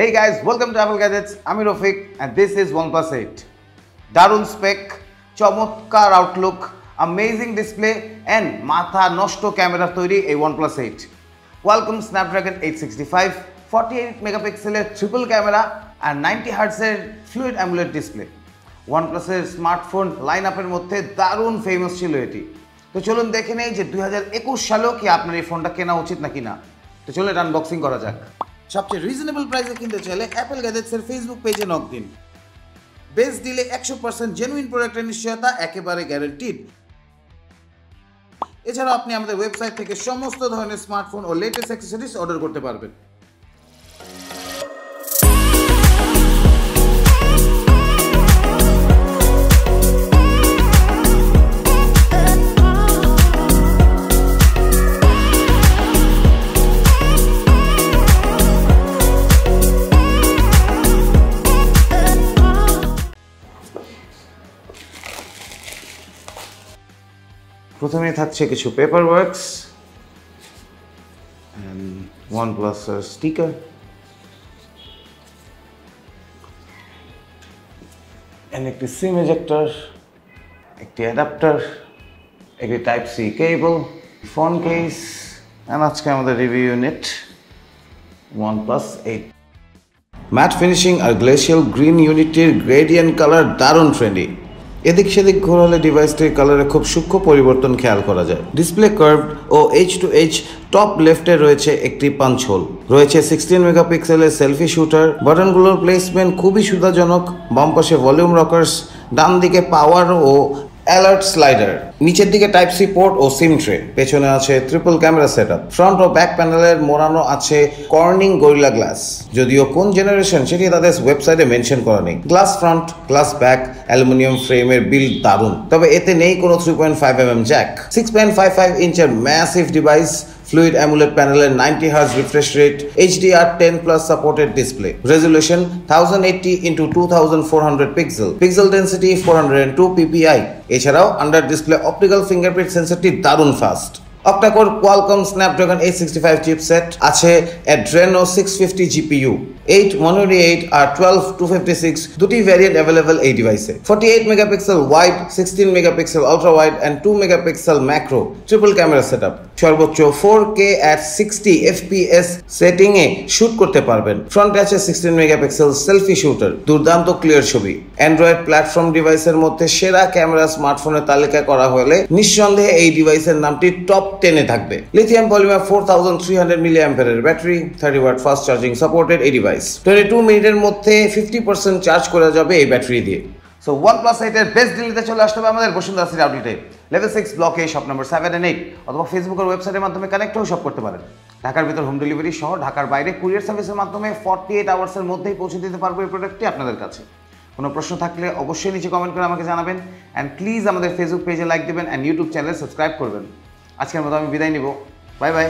Hey guys, welcome to Apple Gadgets. I'm Rafiq and this is OnePlus 8. Darun spec, chomotkar outlook, amazing display and matha noshto camera toiri a OnePlus 8. Welcome Snapdragon 865, 48 megapixel triple camera and 90 Hz fluid AMOLED display. OnePlus smartphone lineup এর মধ্যে দারুণ famous ছিল এটি। তো চলুন দেখে নেই যে 2021 সালেও কি আপনার এই ফোনটা কেনা উচিত নাকি না। তো চলুন এটা আনবক্সিং করা যাক। সবচেয়ে রিজনেবল প্রাইসে কিনতে চাইলে অ্যাপল গ্যাজেটসের ফেসবুক পেজে নক দিন। বেস্ট ডিলে 100% জেনুইন প্রোডাক্টের নিশ্চয়তা একেবারে গ্যারান্টিড। এছাড়াও আপনি আমাদের ওয়েবসাইট থেকে সমস্ত ধরনের স্মার্টফোন ও লেটেস্ট অ্যাক্সেসরিজ অর্ডার করতে পারবেন। প্রথমে থাকছে কিছু paper works and OnePlus sticker, and একটি সিম এজেক্টর, একটি অ্যাডাপ্টার, একটি type C cable, phone case and আজকে আমাদের review unit OnePlus 8। Matte finishing আর গ্লেসিয়াল গ্রিন ইউনিটের গ্রেডিয়েন্ট কালার দারুণ ট্রেন্ডি। এদিক সেদিক ঘোরালে ডিভাইসটির কালারে খুব সূক্ষ্ম পরিবর্তন খেয়াল করা যায়। ডিসপ্লে কার্ভড ও H2H টপ লেফটে রয়েছে একটি পাঞ্চ হোল, রয়েছে 16 মেগাপিক্সেলের সেলফি শুটার। বাটনগুলোর প্লেসমেন্ট খুবই সুবিধাজনক। বাম পাশে ভলিউম রকার্স, ডান দিকে পাওয়ার ও অ্যালার্ট স্লাইডার, নিচের দিকে টাইপ সি পোর্ট ও সিম ট্রে। পেছনে আছে ট্রিপল ক্যামেরা সেটআপ। ফ্রন্ট ও ব্যাক প্যানেলের মোড়ানো আছে কর্নিং গরিলা গ্লাস, যদিও কোন জেনারেশন সেটি তাদের ওয়েবসাইটে মেনশন করা নেই। Glass front, glass back, aluminium ফ্রেমের বিল্ড দারুণ, তবে এতে নেই কোনো 3.5mm জ্যাক। 6.55 ইঞ্চের ম্যাসিভ ডিভাইস, fluid AMOLED প্যানেলের 90 Hz refresh rate, HDR10+ supported display, resolution 1080x2400 pixel, pixel density 402 ppi। এছাড়াও আন্ডার ডিসপ্লে অপটিক্যাল ফিঙ্গারপ্রিন্ট সেন্সরটি দারুণ fast. Octa core Qualcomm Snapdragon 865 chipset আছে, অ্যাড্রেনো 650 GPU, 8 Monterey 8 আর 12 256 দুটি ভ্যারিয়েন্ট অ্যাভেলেবল এই ডিভাইসে। 48 megapixel wide, 16 megapixel ultra wide and 2 megapixel macro triple camera setup. সর্বোচ্চ 4K at 60 FPS setting এ শুট করতে পারবেন। ফ্রন্টে আছে 16 মেগাপিক্সেল সেলফি শুটার, দুর্দান্ত ক্লিয়ার ছবি। অ্যান্ড্রয়েড প্ল্যাটফর্ম ডিভাইসের মধ্যে সেরা ক্যামেরা স্মার্টফোনের তালিকা করা হলে নিঃসন্দেহে এই ডিভাইসের নামটি টপ 10 এ থাকবে। লিথিয়াম পলিমার 4300 mAh এর battery, 30 watt fast charging supported এই ডিভাইস। 22 মিনিটের মধ্যে 50% চার্জ করা যাবে এই ব্যাটারি দিয়ে। সো OnePlus 8 এর বেস্ট ডিলতে চলে আসতে হবে আমাদের বসুন্ধরা সিটি আউটলেটে, লেভেল 6 ব্লকে শপ নম্বর 7 and 8, অথবা ফেসবুকের ওয়েবসাইটের মাধ্যমে কানেক্ট হয়ে শপ করতে পারেন। ঢাকার ভিতর হোম ডেলিভারি সহ ঢাকার বাইরে কুরিয়ার সার্ভিসের মাধ্যমে 48 আওয়ার্সের মধ্যেই পৌঁছে দিতে পারবো এই প্রোডাক্টটি আপনাদের কাছে। কোনো প্রশ্ন থাকলে অবশ্যই নিচে কমেন্ট করে আমাকে জানাবেন অ্যান্ড প্লিজ আমাদের ফেসবুক পেজে লাইক দেবেন অ্যান্ড ইউটিউব চ্যানেল সাবস্ক্রাইব করবেন। আজকের মতো আমি বিদায় নিব, বাই বাই।